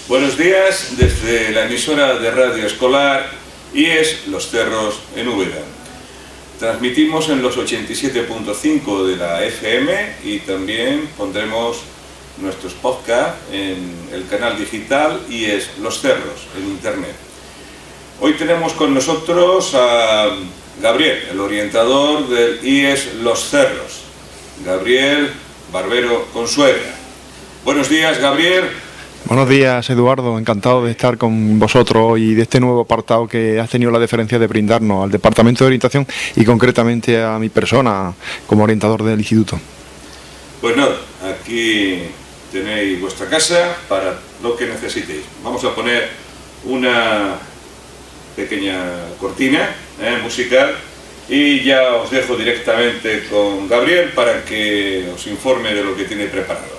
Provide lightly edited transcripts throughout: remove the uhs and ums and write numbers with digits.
Buenos días desde la emisora de radio escolar IES Los Cerros en Úbeda. Transmitimos en los 87.5 de la FM y también pondremos nuestros podcasts en el canal digital IES Los Cerros en internet. Hoy tenemos con nosotros a Gabriel, el orientador del IES Los Cerros, Gabriel Barbero Consuegra. Buenos días, Gabriel. Buenos días, Eduardo. Encantado de estar con vosotros y de este nuevo apartado que has tenido la deferencia de brindarnos al Departamento de Orientación y concretamente a mi persona como orientador del instituto. Pues nada, aquí tenéis vuestra casa para lo que necesitéis. Vamos a poner una pequeña cortina musical y ya os dejo directamente con Gabriel para que os informe de lo que tiene preparado.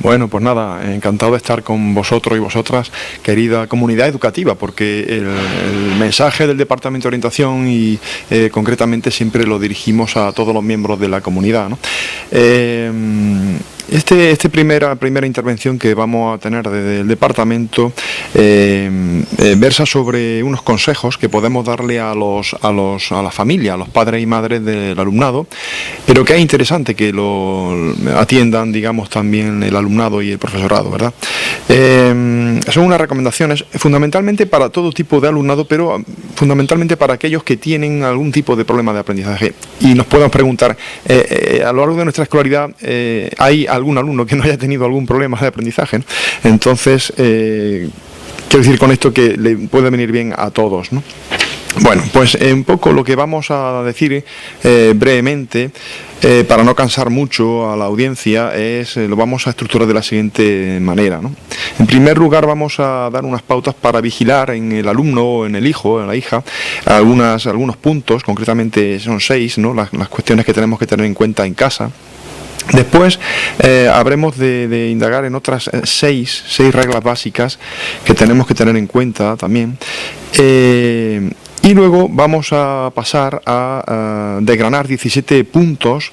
Bueno, pues nada, encantado de estar con vosotros y vosotras, querida comunidad educativa, porque el mensaje del Departamento de Orientación y concretamente siempre lo dirigimos a todos los miembros de la comunidad, ¿no? Esta primera intervención que vamos a tener desde el departamento versa sobre unos consejos que podemos darle a la familia, a los padres y madres del alumnado, pero que es interesante que lo atiendan, digamos, también el alumnado y el profesorado, ¿verdad? Son unas recomendaciones fundamentalmente para todo tipo de alumnado, pero fundamentalmente para aquellos que tienen algún tipo de problema de aprendizaje. Y nos podemos preguntar, a lo largo de nuestra escolaridad, ¿hay algún alumno que no haya tenido algún problema de aprendizaje, ¿no? Entonces, quiero decir con esto que le puede venir bien a todos, ¿no? Bueno, pues un poco lo que vamos a decir brevemente, para no cansar mucho a la audiencia, lo vamos a estructurar de la siguiente manera, ¿no? En primer lugar, vamos a dar unas pautas para vigilar en el alumno, en el hijo, en la hija, algunos puntos, concretamente son 6, ¿no? Las cuestiones que tenemos que tener en cuenta en casa. Después habremos de indagar en otras 6 reglas básicas que tenemos que tener en cuenta también. Y luego vamos a pasar a desgranar 17 puntos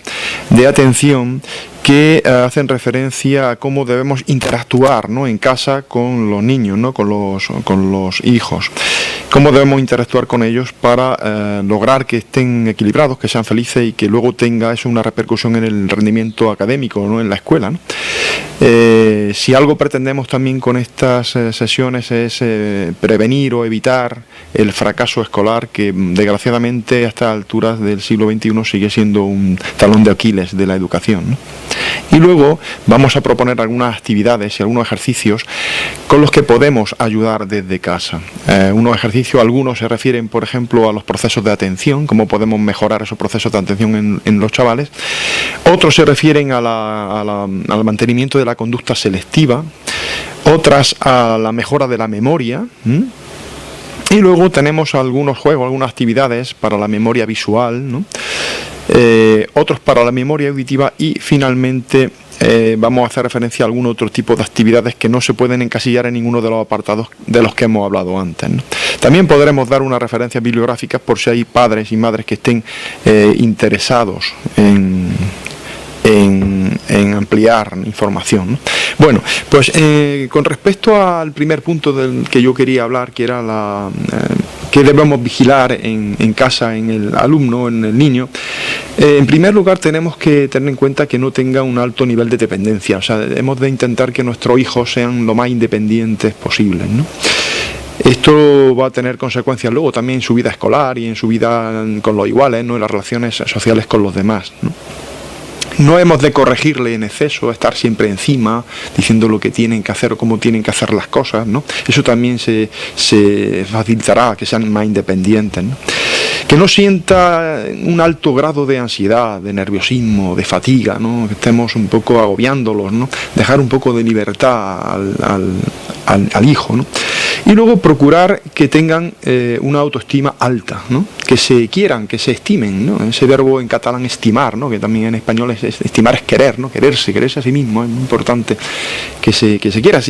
de atención que hacen referencia a cómo debemos interactuar, ¿no?, en casa con los niños, ¿no?, con los hijos. Cómo debemos interactuar con ellos para lograr que estén equilibrados, que sean felices y que luego tenga eso una repercusión en el rendimiento académico, ¿no?, en la escuela, ¿no? Si algo pretendemos también con estas sesiones es prevenir o evitar el fracaso escolar, que desgraciadamente a estas alturas del siglo XXI sigue siendo un talón de Aquiles de la educación, ¿no? Y luego vamos a proponer algunas actividades y algunos ejercicios con los que podemos ayudar desde casa. Unos ejercicios, algunos se refieren, por ejemplo, a los procesos de atención, cómo podemos mejorar esos procesos de atención en los chavales. Otros se refieren al mantenimiento de la conducta selectiva, otras a la mejora de la memoria. Y luego tenemos algunos juegos, algunas actividades para la memoria visual, ¿no? Otros para la memoria auditiva y finalmente vamos a hacer referencia a algún otro tipo de actividades que no se pueden encasillar en ninguno de los apartados de los que hemos hablado antes, ¿no? También podremos dar unas referencias bibliográficas por si hay padres y madres que estén interesados en ampliar información, ¿no? Bueno, pues con respecto al primer punto del que yo quería hablar, que era que debemos vigilar en casa, en el alumno, en el niño, en primer lugar tenemos que tener en cuenta que no tenga un alto nivel de dependencia. O sea, hemos de intentar que nuestros hijos sean lo más independientes posibles, ¿no? Esto va a tener consecuencias luego también en su vida escolar y en su vida con los iguales, ¿no?, en las relaciones sociales con los demás, ¿no? No hemos de corregirle en exceso, estar siempre encima, diciendo lo que tienen que hacer o cómo tienen que hacer las cosas, ¿no? Eso también se facilitará que sean más independientes, ¿no? Que no sienta un alto grado de ansiedad, de nerviosismo, de fatiga, ¿no?, que estemos un poco agobiándolos, ¿no? Dejar un poco de libertad al hijo, ¿no? Y luego procurar que tengan una autoestima alta, ¿no? Que se quieran, que se estimen, ¿no? Ese verbo en catalán estimar, ¿no? Que también en español estimar es querer, ¿no? Quererse a sí mismo, es muy importante que se quiera.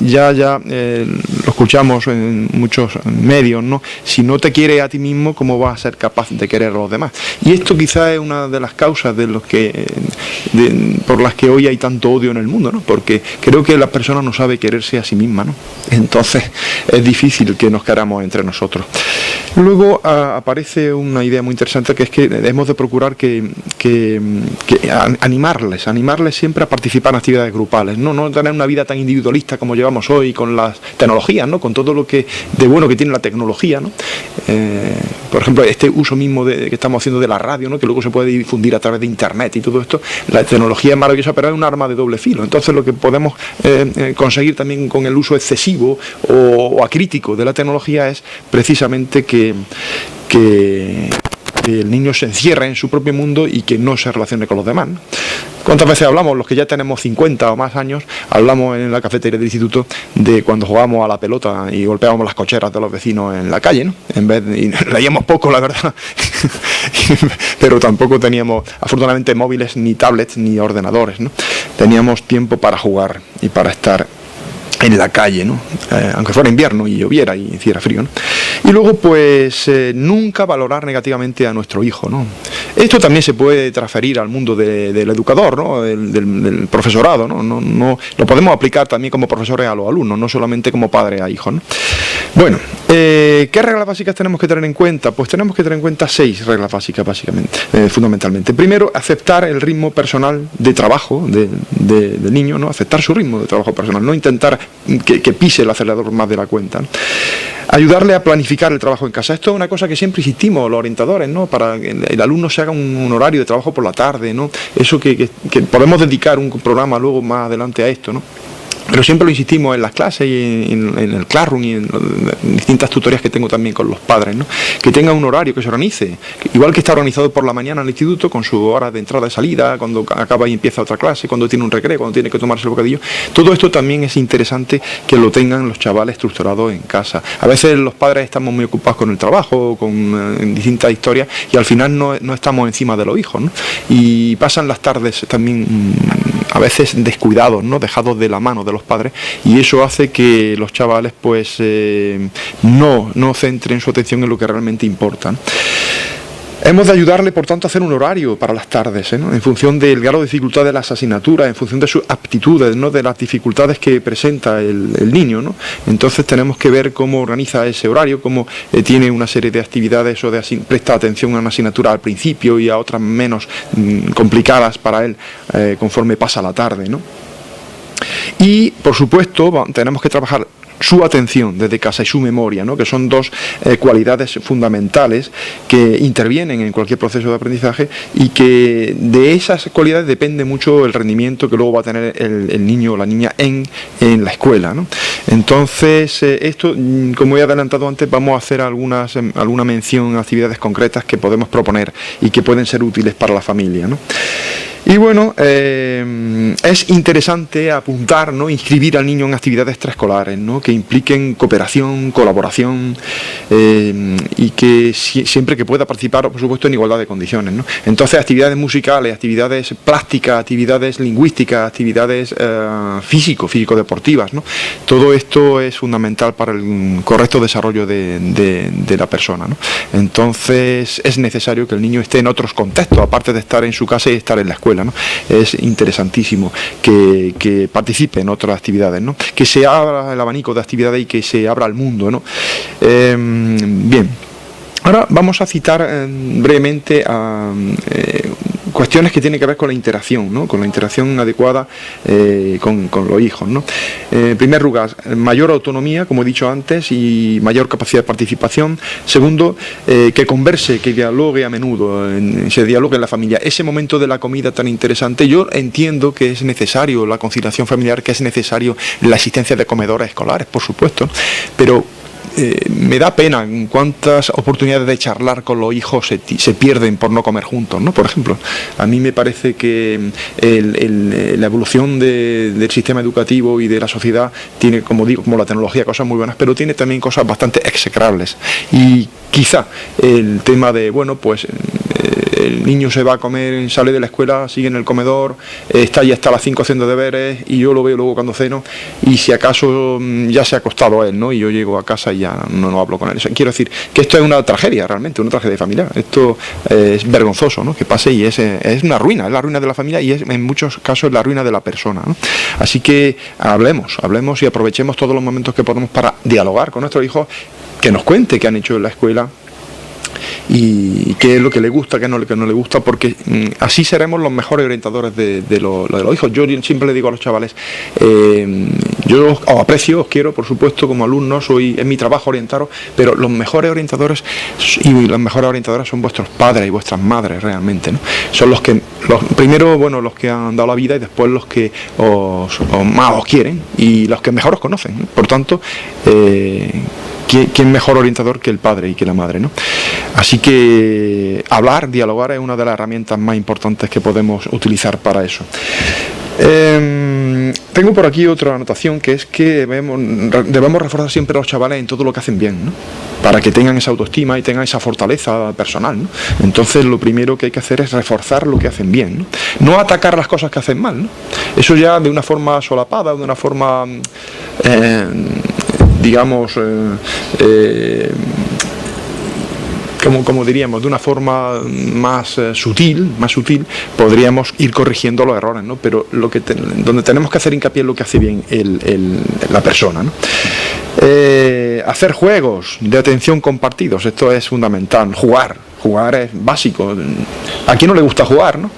Ya lo escuchamos en muchos medios, ¿no? Si no te quieres a ti mismo, ¿cómo vas a ser capaz de querer a los demás? Y esto quizás es una de las causas por las que hoy hay tanto odio en el mundo, ¿no? Porque creo que la persona no sabe quererse a sí misma, ¿no? Entonces es difícil que nos queramos entre nosotros. Luego aparece una idea muy interesante, que es que hemos de procurar animarles siempre a participar en actividades grupales, no tener una vida tan individualista como llevamos hoy con las tecnologías, ¿no? Con todo lo que de bueno que tiene la tecnología, ¿no? Por ejemplo, este uso mismo que estamos haciendo de la radio, ¿no? Que luego se puede difundir a través de internet y todo esto. La tecnología es maravillosa, pero es un arma de doble filo. Entonces lo que podemos conseguir también con el uso excesivo o acrítico de la tecnología es precisamente que el niño se encierre en su propio mundo y que no se relacione con los demás, ¿no? ¿Cuántas veces hablamos, los que ya tenemos 50 o más años, hablamos en la cafetería del instituto de cuando jugábamos a la pelota y golpeábamos las cocheras de los vecinos en la calle, ¿no? Y leíamos poco, la verdad, pero tampoco teníamos, afortunadamente, móviles, ni tablets, ni ordenadores, ¿no? Teníamos tiempo para jugar y para estar en la calle, ¿no? Aunque fuera invierno y lloviera y hiciera frío, ¿no? Y luego, pues, nunca valorar negativamente a nuestro hijo, ¿no? Esto también se puede transferir al mundo del educador, ¿no? Del profesorado, ¿no? Lo podemos aplicar también como profesores a los alumnos, no solamente como padres a hijos, ¿no? Bueno, ¿qué reglas básicas tenemos que tener en cuenta? Pues tenemos que tener en cuenta 6 reglas básicas, fundamentalmente. Primero, aceptar el ritmo personal de trabajo del niño, ¿no? Aceptar su ritmo de trabajo personal, no intentar que pise el acelerador más de la cuenta, ¿no? Ayudarle a planificar el trabajo en casa. Esto es una cosa que siempre insistimos los orientadores, ¿no? Para que el alumno se haga un horario de trabajo por la tarde, ¿no? Eso que podemos dedicar un programa luego más adelante a esto, ¿no? Pero siempre lo insistimos en las clases y en el Classroom y en distintas tutorías que tengo también con los padres, ¿no? Que tenga un horario, que se organice. Igual que está organizado por la mañana en el instituto, con su hora de entrada y salida, cuando acaba y empieza otra clase, cuando tiene un recreo, cuando tiene que tomarse el bocadillo. Todo esto también es interesante que lo tengan los chavales estructurados en casa. A veces los padres estamos muy ocupados con el trabajo, con distintas historias, y al final no estamos encima de los hijos, ¿no? Y pasan las tardes también a veces descuidados, ¿no? Dejados de la mano de los padres, y eso hace que los chavales pues no centren su atención en lo que realmente importa, ¿no? Hemos de ayudarle, por tanto, a hacer un horario para las tardes, ¿no? En función del grado de dificultad de las asignaturas, en función de sus aptitudes, ¿no? De las dificultades que presenta el niño, ¿no? Entonces tenemos que ver cómo organiza ese horario, cómo tiene una serie de actividades o presta atención a una asignatura al principio y a otras menos complicadas para él conforme pasa la tarde, ¿no? Y, por supuesto, tenemos que trabajar su atención desde casa y su memoria, ¿no? Que son 2 cualidades fundamentales que intervienen en cualquier proceso de aprendizaje y que de esas cualidades depende mucho el rendimiento que luego va a tener el niño o la niña en la escuela, ¿no? Entonces, esto, como he adelantado antes, vamos a hacer alguna mención a actividades concretas que podemos proponer y que pueden ser útiles para la familia, ¿no? Y bueno, es interesante apuntar, ¿no? Inscribir al niño en actividades extraescolares, ¿no? Que impliquen cooperación, colaboración y que siempre que pueda participar, por supuesto, en igualdad de condiciones, ¿no? Entonces, actividades musicales, plásticas, actividades lingüísticas, actividades físico-deportivas, ¿no? Todo esto es fundamental para el correcto desarrollo de la persona, ¿no? Entonces, es necesario que el niño esté en otros contextos, aparte de estar en su casa y estar en la escuela, ¿no? Es interesantísimo que participe en otras actividades, ¿no? Que se abra el abanico de actividades y que se abra al mundo, ¿no? Bien, ahora vamos a citar brevemente a cuestiones que tienen que ver con la interacción, ¿no? Con la interacción adecuada con los hijos, ¿no? En primer lugar, mayor autonomía, como he dicho antes, y mayor capacidad de participación. Segundo, que converse, que dialogue a menudo, se dialogue en la familia. Ese momento de la comida tan interesante, yo entiendo que es necesario la conciliación familiar, que es necesario la existencia de comedores escolares, por supuesto, pero me da pena cuántas oportunidades de charlar con los hijos se pierden por no comer juntos, ¿no? Por ejemplo, a mí me parece que la evolución del sistema educativo y de la sociedad tiene, como digo, como la tecnología, cosas muy buenas, pero tiene también cosas bastante execrables. Y quizá el tema de, bueno, pues el niño se va a comer, sale de la escuela, sigue en el comedor, está ya hasta las 5 haciendo deberes y yo lo veo luego cuando ceno y si acaso ya se ha acostado él, ¿no? Y yo llego a casa y ya no hablo con él. Quiero decir que esto es una tragedia realmente, una tragedia familiar. Esto es vergonzoso, ¿no? Que pase y es una ruina, es la ruina de la familia y es en muchos casos la ruina de la persona, ¿no? Así que hablemos y aprovechemos todos los momentos que podemos para dialogar con nuestros hijos, que nos cuente qué han hecho en la escuela y qué es lo que le gusta, qué no le gusta, porque así seremos los mejores orientadores de los hijos. Yo siempre le digo a los chavales, yo os aprecio, os quiero, por supuesto, como alumnos, es mi trabajo orientaros, pero los mejores orientadores y las mejores orientadoras son vuestros padres y vuestras madres realmente, ¿no? Son los primero, bueno, los que han dado la vida y después los que más os quieren y los que mejor os conocen, ¿no? Por tanto, ¿quién mejor orientador que el padre y que la madre, ¿no? Así que dialogar es una de las herramientas más importantes que podemos utilizar para eso. Tengo por aquí otra anotación, que es que debemos reforzar siempre a los chavales en todo lo que hacen bien, ¿no? Para que tengan esa autoestima y tengan esa fortaleza personal, ¿no? Entonces lo primero que hay que hacer es reforzar lo que hacen bien, ¿no? No atacar las cosas que hacen mal, ¿no? Eso ya de una forma solapada, de una forma digamos como diríamos, de una forma más sutil, podríamos ir corrigiendo los errores, ¿no? Pero donde tenemos que hacer hincapié es lo que hace bien la persona, ¿no? Hacer juegos de atención compartidos, esto es fundamental. Jugar es básico. ¿A quién no le gusta jugar, no?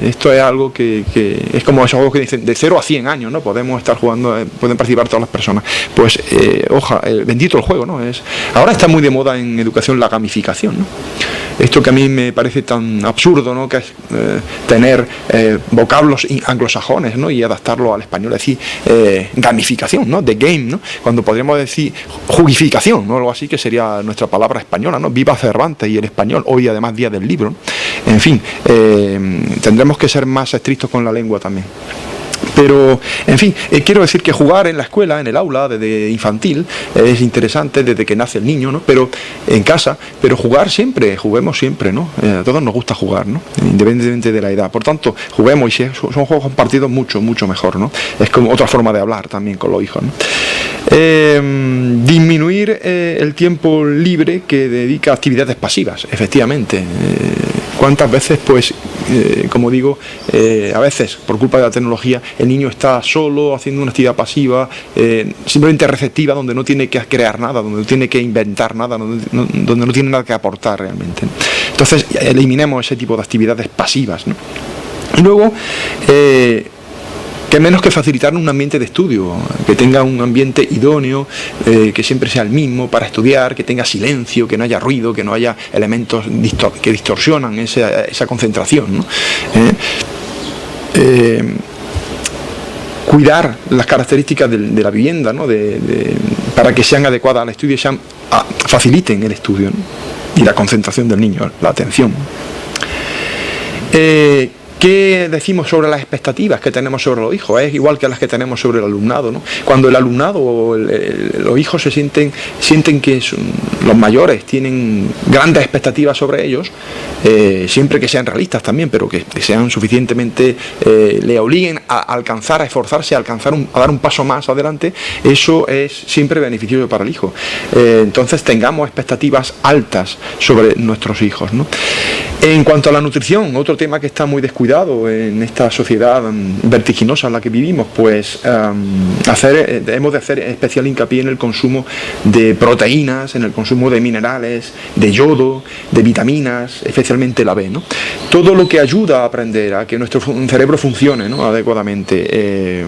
Esto es algo que es como esos juegos que dicen de 0 a 100 años, ¿no? Podemos estar jugando, pueden participar todas las personas. Pues, bendito el juego, ¿no? Ahora está muy de moda en educación la gamificación, ¿no? Esto que a mí me parece tan absurdo, ¿no? Que es tener vocablos anglosajones, ¿no? Y adaptarlo al español, es decir, gamificación, ¿no? De game, ¿no? Cuando podríamos decir jugificación, ¿no? Algo así, que sería nuestra palabra española, ¿no? Viva Cervantes y el español, hoy además día del libro, ¿no? En fin, tendremos que ser más estrictos con la lengua también. Pero, en fin, quiero decir que jugar en la escuela, en el aula, desde infantil, es interesante desde que nace el niño, ¿no? Pero en casa, pero juguemos siempre, ¿no? A todos nos gusta jugar, ¿no? Independientemente de la edad. Por tanto, juguemos, y si son juegos compartidos, mucho mejor, ¿no? Es como otra forma de hablar también con los hijos, ¿no? Disminuir el tiempo libre que dedica a actividades pasivas, efectivamente. ¿Cuántas veces, pues, como digo, a veces por culpa de la tecnología el niño está solo haciendo una actividad pasiva, simplemente receptiva, donde no tiene que crear nada, donde no tiene que inventar nada, donde no tiene nada que aportar realmente? Entonces eliminemos ese tipo de actividades pasivas, ¿no? Y luego que menos que facilitar un ambiente de estudio, que tenga un ambiente idóneo, que siempre sea el mismo para estudiar, que tenga silencio, que no haya ruido, que no haya elementos que distorsionan esa concentración, ¿no? Cuidar las características de la vivienda, ¿no? Para que sean adecuadas al estudio y faciliten el estudio, ¿no? Y la concentración del niño, la atención. ¿Qué decimos sobre las expectativas que tenemos sobre los hijos? Es igual que las que tenemos sobre el alumnado, ¿no? Cuando el alumnado o los hijos sienten que los mayores tienen grandes expectativas sobre ellos, siempre que sean realistas también, pero que sean suficientemente, le obliguen a alcanzar, a esforzarse, a dar un paso más adelante, eso es siempre beneficioso para el hijo. Entonces tengamos expectativas altas sobre nuestros hijos, ¿no? En cuanto a la nutrición, otro tema que está muy descuidado en esta sociedad vertiginosa en la que vivimos, pues debemos de hacer especial hincapié en el consumo de proteínas, en el consumo de minerales, de yodo, de vitaminas, especialmente la B, ¿no? Todo lo que ayuda a aprender, a que nuestro cerebro funcione, ¿no? Adecuadamente.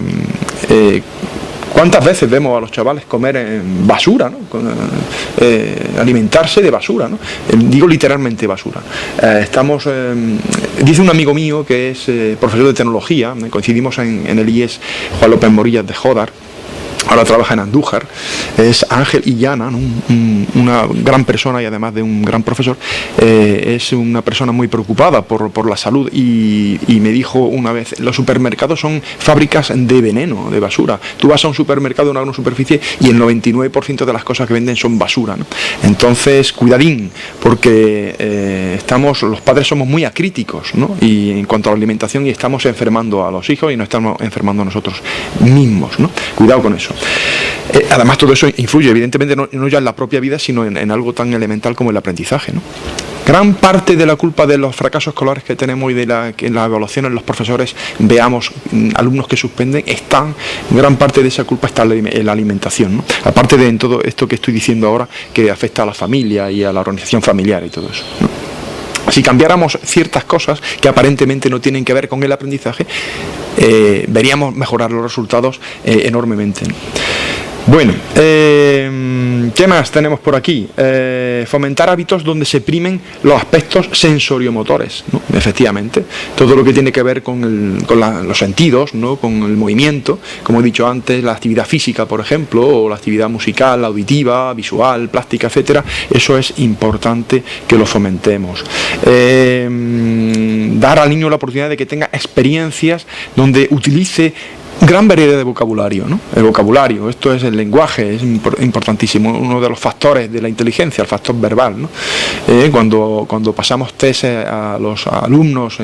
¿Cuántas veces vemos a los chavales comer basura, ¿no? Alimentarse de basura, ¿no? Digo literalmente basura. Dice un amigo mío que es profesor de tecnología, coincidimos en el IES Juan López Morillas de Jódar, ahora trabaja en Andújar, es Ángel Illana, ¿no? Una gran persona y además de un gran profesor, es una persona muy preocupada por la salud y me dijo una vez, los supermercados son fábricas de veneno, de basura. Tú vas a un supermercado, a una gran superficie y el 99% de las cosas que venden son basura, ¿no? Entonces, cuidadín, porque los padres somos muy acríticos, ¿no? Y en cuanto a la alimentación, y estamos enfermando a los hijos y nos estamos enfermando a nosotros mismos, ¿no? Cuidado con eso. Además, todo eso influye, evidentemente, no ya en la propia vida, sino en algo tan elemental como el aprendizaje, ¿no? Gran parte de la culpa de los fracasos escolares que tenemos y que en las evaluaciones los profesores veamos alumnos que suspenden, gran parte de esa culpa está en la alimentación, ¿no? Aparte de en todo esto que estoy diciendo ahora, que afecta a la familia y a la organización familiar y todo eso, ¿no? Si cambiáramos ciertas cosas que aparentemente no tienen que ver con el aprendizaje, veríamos mejorar los resultados enormemente, ¿no? Bueno, ¿qué más tenemos por aquí? Fomentar hábitos donde se primen los aspectos sensoriomotores, ¿no? Efectivamente, todo lo que tiene que ver con los sentidos, ¿no? Con el movimiento, como he dicho antes, la actividad física, por ejemplo, o la actividad musical, auditiva, visual, plástica, etcétera. Eso es importante que lo fomentemos. Dar al niño la oportunidad de que tenga experiencias donde utilice gran variedad de vocabulario, ¿no? El vocabulario, esto es el lenguaje, es importantísimo, uno de los factores de la inteligencia, el factor verbal, ¿no? Cuando pasamos test a los alumnos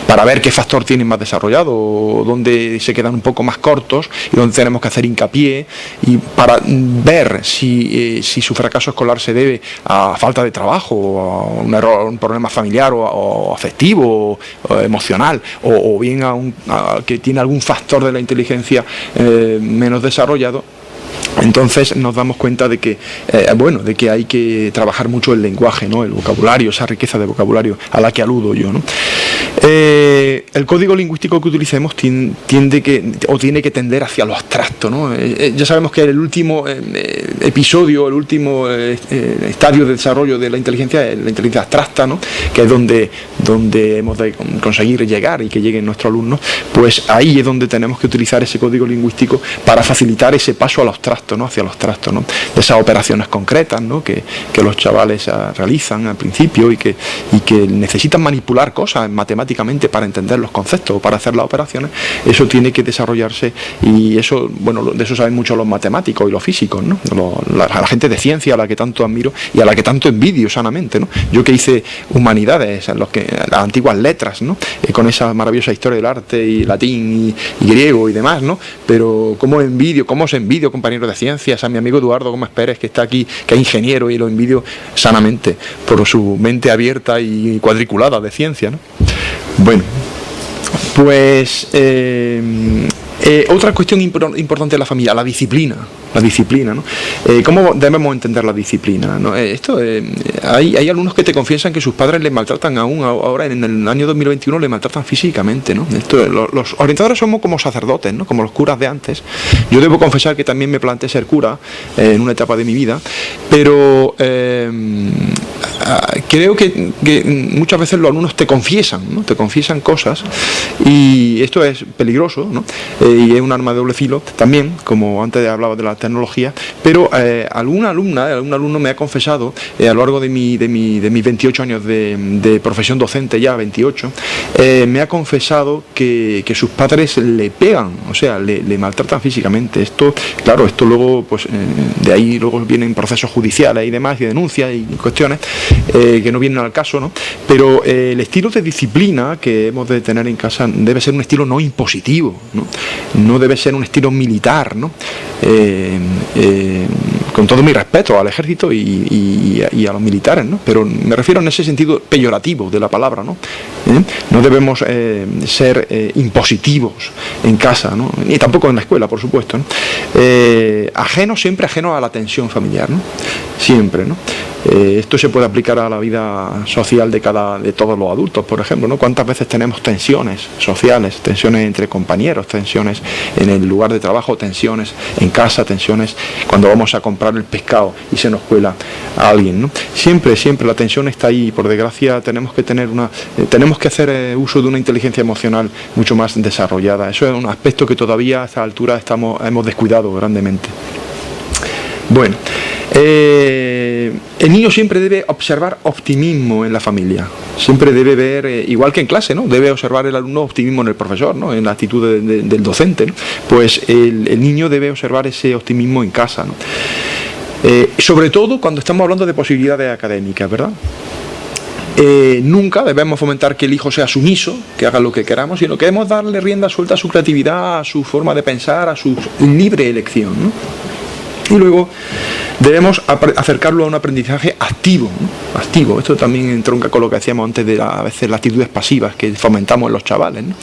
para ver qué factor tienen más desarrollado o dónde se quedan un poco más cortos y dónde tenemos que hacer hincapié, y para ver si su fracaso escolar se debe a falta de trabajo, o a un error, un problema familiar o afectivo o emocional, o bien a que tiene algún factor de la inteligencia menos desarrollado. Entonces nos damos cuenta de que hay que trabajar mucho el lenguaje, ¿no? El vocabulario, esa riqueza de vocabulario a la que aludo yo, ¿no? El código lingüístico que utilicemos tiene que tender hacia lo abstracto, ¿no? Ya sabemos que el último episodio, el último estadio de desarrollo de la inteligencia es la inteligencia abstracta, ¿no? Que es donde hemos de conseguir llegar y que lleguen nuestros alumnos. Pues ahí es donde tenemos que utilizar ese código lingüístico para facilitar ese paso al abstracto, ¿no? Hacia lo abstracto, ¿no? De esas operaciones concretas, ¿no? que los chavales realizan al principio y que necesitan manipular cosas matemáticamente para entender los conceptos o para hacer las operaciones. Eso tiene que desarrollarse, y eso, bueno, de eso saben mucho los matemáticos y los físicos, ¿no? La gente de ciencia a la que tanto admiro y a la que tanto envidio sanamente, ¿no? Yo que hice humanidades, las antiguas letras, ¿no? Con esa maravillosa historia del arte y latín y griego y demás, ¿no? Pero cómo os envidio, compañeros de ciencias, a mi amigo Eduardo Gómez Pérez, que está aquí, que es ingeniero, y lo envidio sanamente por su mente abierta y cuadriculada de ciencia, ¿no? Bueno, pues otra cuestión importante de la familia, la disciplina, ¿no? ¿Cómo debemos entender la disciplina, ¿no? Hay alumnos que te confiesan que sus padres les maltratan aún ahora, en el año 2021 les maltratan físicamente, ¿no? Los orientadores somos como sacerdotes, ¿no? Como los curas de antes. Yo debo confesar que también me planteé ser cura en una etapa de mi vida, pero creo que muchas veces los alumnos te confiesan, ¿no? Te confiesan cosas, y esto es peligroso, ¿no? Y es un arma de doble filo también, como antes hablaba de la tecnología, pero algún alumno me ha confesado a lo largo de mis 28 años de profesión docente, ya 28, me ha confesado que sus padres le pegan, o sea, le maltratan físicamente. Esto luego, pues de ahí luego vienen procesos judiciales y demás, y denuncias y cuestiones que no vienen al caso, ¿no? Pero el estilo de disciplina que hemos de tener en casa debe ser un estilo no impositivo, ¿no? No debe ser un estilo militar, ¿no? Con todo mi respeto al ejército y a los militares, ¿no? Pero me refiero en ese sentido peyorativo de la palabra, ¿no? No debemos ser impositivos en casa, ¿no? Ni tampoco en la escuela, por supuesto, ¿no? Siempre ajeno a la tensión familiar, ¿no? Siempre, ¿no? Esto se puede aplicar a la vida social de todos los adultos, por ejemplo, ¿no? ¿Cuántas veces tenemos tensiones sociales, tensiones entre compañeros, tensiones en el lugar de trabajo, tensiones en casa, tensiones cuando vamos a comprar el pescado y se nos cuela a alguien, ¿no? Siempre la tensión está ahí y por desgracia tenemos que hacer uso de una inteligencia emocional mucho más desarrollada. Eso es un aspecto que todavía a esta altura hemos descuidado grandemente. Bueno, el niño siempre debe observar optimismo en la familia, siempre debe ver, igual que en clase, ¿no? Debe observar el alumno optimismo en el profesor, ¿no? En la actitud del docente, ¿no? Pues el niño debe observar ese optimismo en casa, ¿no? Sobre todo cuando estamos hablando de posibilidades académicas, ¿verdad? Nunca debemos fomentar que el hijo sea sumiso, que haga lo que queramos, sino que debemos darle rienda suelta a su creatividad, a su forma de pensar, a su libre elección, ¿no? Y luego debemos acercarlo a un aprendizaje activo, ¿no? Activo. Esto también entronca con lo que decíamos antes de a veces las actitudes pasivas que fomentamos en los chavales, ¿no?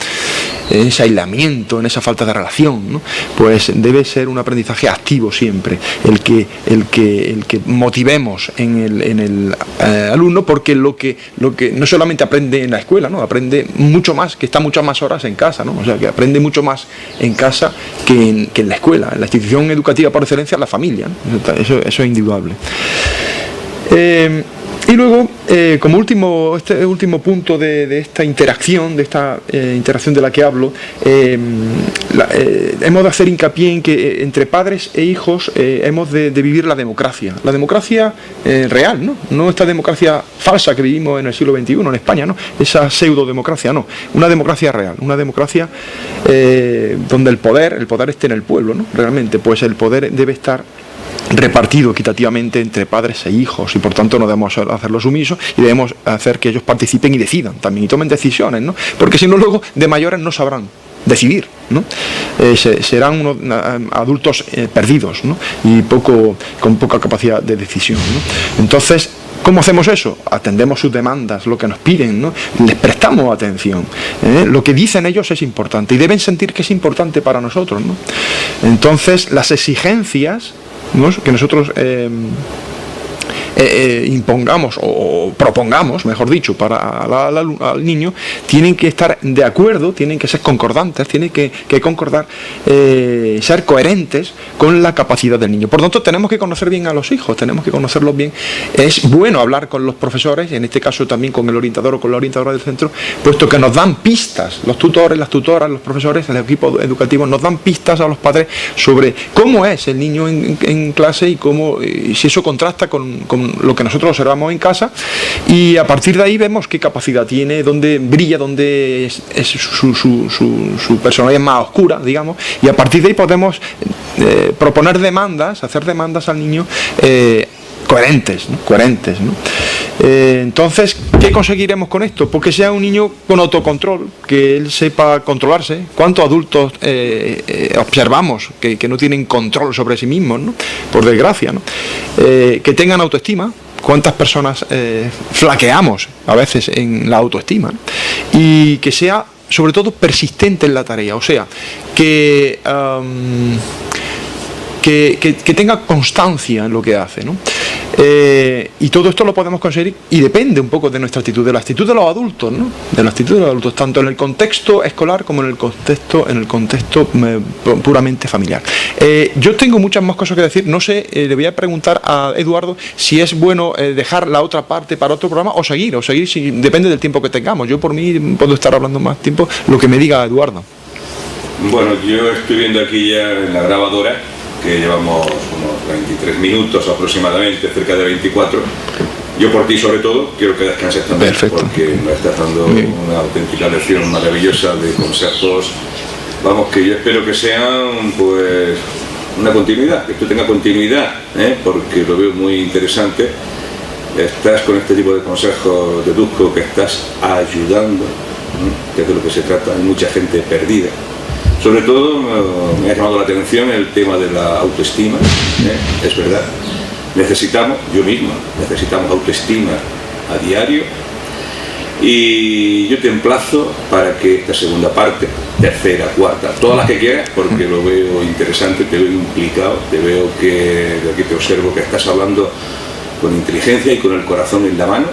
En ese aislamiento, en esa falta de relación, ¿no? Pues debe ser un aprendizaje activo siempre, el que motivemos en el alumno, porque lo que no solamente aprende en la escuela, ¿no? Aprende mucho más, que está muchas más horas en casa, ¿no? O sea, que aprende mucho más en casa que en la escuela. En la institución educativa por excelencia, la familia, ¿no? Eso es indudable. Y luego, como último punto de esta interacción, de la que hablo, hemos de hacer hincapié en que entre padres e hijos hemos de vivir la democracia real, ¿no? No esta democracia falsa que vivimos en el siglo XXI en España, ¿no? Esa pseudodemocracia, no, una democracia real, una democracia donde el poder esté en el pueblo, ¿no? Realmente, pues el poder debe estar repartido equitativamente entre padres e hijos y por tanto no debemos hacerlo sumiso y debemos hacer que ellos participen y decidan también y tomen decisiones, ¿no? Porque si no luego de mayores no sabrán decidir, ¿no? Serán unos adultos perdidos, ¿no? Y con poca capacidad de decisión, ¿no? Entonces, ¿cómo hacemos eso? Atendemos sus demandas, lo que nos piden, ¿no? Les prestamos atención, lo que dicen ellos es importante y deben sentir que es importante para nosotros, ¿no? Entonces, las exigencias, ¿no? Que nosotros impongamos o propongamos, mejor dicho, al niño, tienen que estar de acuerdo, tienen que ser concordantes, tienen que concordar, ser coherentes con la capacidad del niño. Por lo tanto, tenemos que conocer bien a los hijos, tenemos que conocerlos bien. Es bueno hablar con los profesores, en este caso también con el orientador o con la orientadora del centro, puesto que nos dan pistas, los tutores, las tutoras, los profesores, el equipo educativo, nos dan pistas a los padres sobre cómo es el niño en clase y si eso contrasta con lo que nosotros observamos en casa, y a partir de ahí vemos qué capacidad tiene, dónde brilla, dónde es su personalidad más oscura, digamos, y a partir de ahí podemos proponer demandas, hacer demandas al niño coherentes, ¿no? Entonces, ¿qué conseguiremos con esto? Porque sea un niño con autocontrol, que él sepa controlarse. ¿Cuántos adultos observamos que no tienen control sobre sí mismos, ¿no? Por desgracia, ¿no? Que tengan autoestima. ¿Cuántas personas flaqueamos a veces en la autoestima, ¿no? Y que sea, sobre todo, persistente en la tarea, o sea, que tenga constancia en lo que hace, ¿no? Y todo esto lo podemos conseguir y depende un poco de nuestra actitud, de la actitud de los adultos, ¿no? De la actitud de los adultos, tanto en el contexto escolar como en el contexto puramente familiar. Yo tengo muchas más cosas que decir, no sé, le voy a preguntar a Eduardo si es bueno dejar la otra parte para otro programa o seguir si depende del tiempo que tengamos. Yo por mí puedo estar hablando más tiempo, lo que me diga Eduardo. Bueno, yo estoy viendo aquí ya en la grabadora que llevamos unos 23 minutos aproximadamente, cerca de 24. Yo por ti sobre todo quiero que descanses también. Perfecto. Porque me estás dando una auténtica lección maravillosa de consejos, vamos, que yo espero que sean pues una continuidad, que esto tenga continuidad, porque lo veo muy interesante. Estás con este tipo de consejos, deduzco que estás ayudando, que es de lo que se trata. Hay mucha gente perdida. Sobre todo me ha llamado la atención el tema de la autoestima, es verdad. Yo mismo, necesitamos autoestima a diario, y yo te emplazo para que esta segunda parte, tercera, cuarta, todas las que quieras, porque lo veo interesante, te veo implicado, te veo que de aquí te observo que estás hablando con inteligencia y con el corazón en la mano,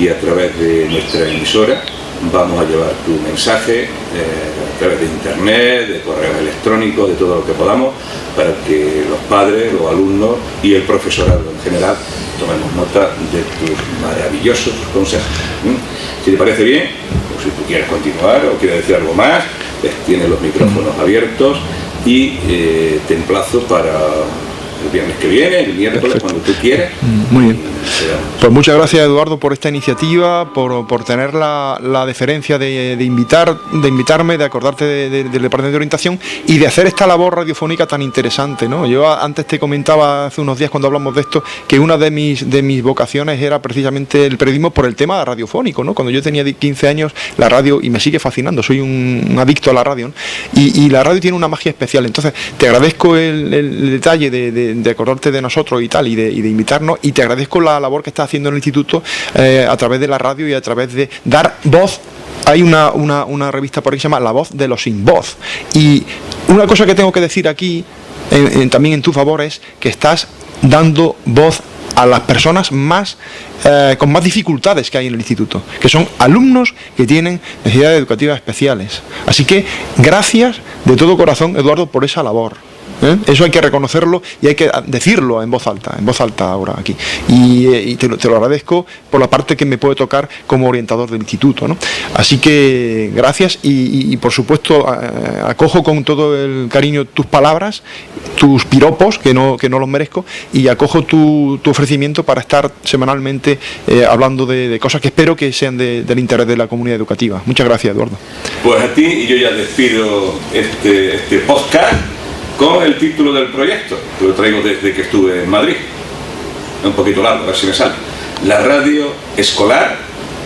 y a través de nuestra emisora vamos a llevar tu mensaje a través de internet, de correo electrónico, de todo lo que podamos, para que los padres, los alumnos y el profesorado en general tomemos nota de tus maravillosos consejos. Si te parece bien, o si tú quieres continuar o quieres decir algo más, pues tienes los micrófonos abiertos y te emplazo para el viernes que viene, el miércoles, cuando tú quieras. Muy bien. Pues muchas gracias, Eduardo, por esta iniciativa, por tener la deferencia de invitarme, de acordarte del Departamento de Orientación y de hacer esta labor radiofónica tan interesante, ¿no? Yo antes te comentaba hace unos días cuando hablamos de esto que una de mis vocaciones era precisamente el periodismo por el tema radiofónico, ¿no? Cuando yo tenía 15 años, la radio, y me sigue fascinando, soy un adicto a la radio, ¿no? Y la radio tiene una magia especial. Entonces te agradezco el detalle de acordarte de nosotros y tal, y de invitarnos, y te agradezco la labor que está haciendo en el instituto a través de la radio y a través de dar voz. Hay una revista por ahí que se llama La Voz de los Sin Voz, y una cosa que tengo que decir aquí también en tu favor es que estás dando voz a las personas con más dificultades que hay en el instituto, que son alumnos que tienen necesidades educativas especiales. Así que gracias de todo corazón, Eduardo, por esa labor. Eso hay que reconocerlo y hay que decirlo en voz alta ahora aquí. Y te lo agradezco por la parte que me puede tocar como orientador del instituto, ¿no? Así que gracias y por supuesto acojo con todo el cariño tus palabras, tus piropos, que no los merezco, y acojo tu ofrecimiento para estar semanalmente hablando de cosas que espero que sean del interés de la comunidad educativa. Muchas gracias, Eduardo. Pues a ti, y yo ya despido este podcast con el título del proyecto, que lo traigo desde que estuve en Madrid. Es un poquito largo, a ver si me sale. La radio escolar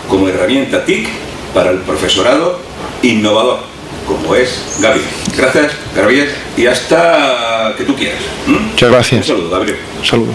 como herramienta TIC para el profesorado innovador, como es Gabriel. Gracias, Gabriel, y hasta que tú quieras. Muchas gracias. Un saludo, Gabriel. Un saludo.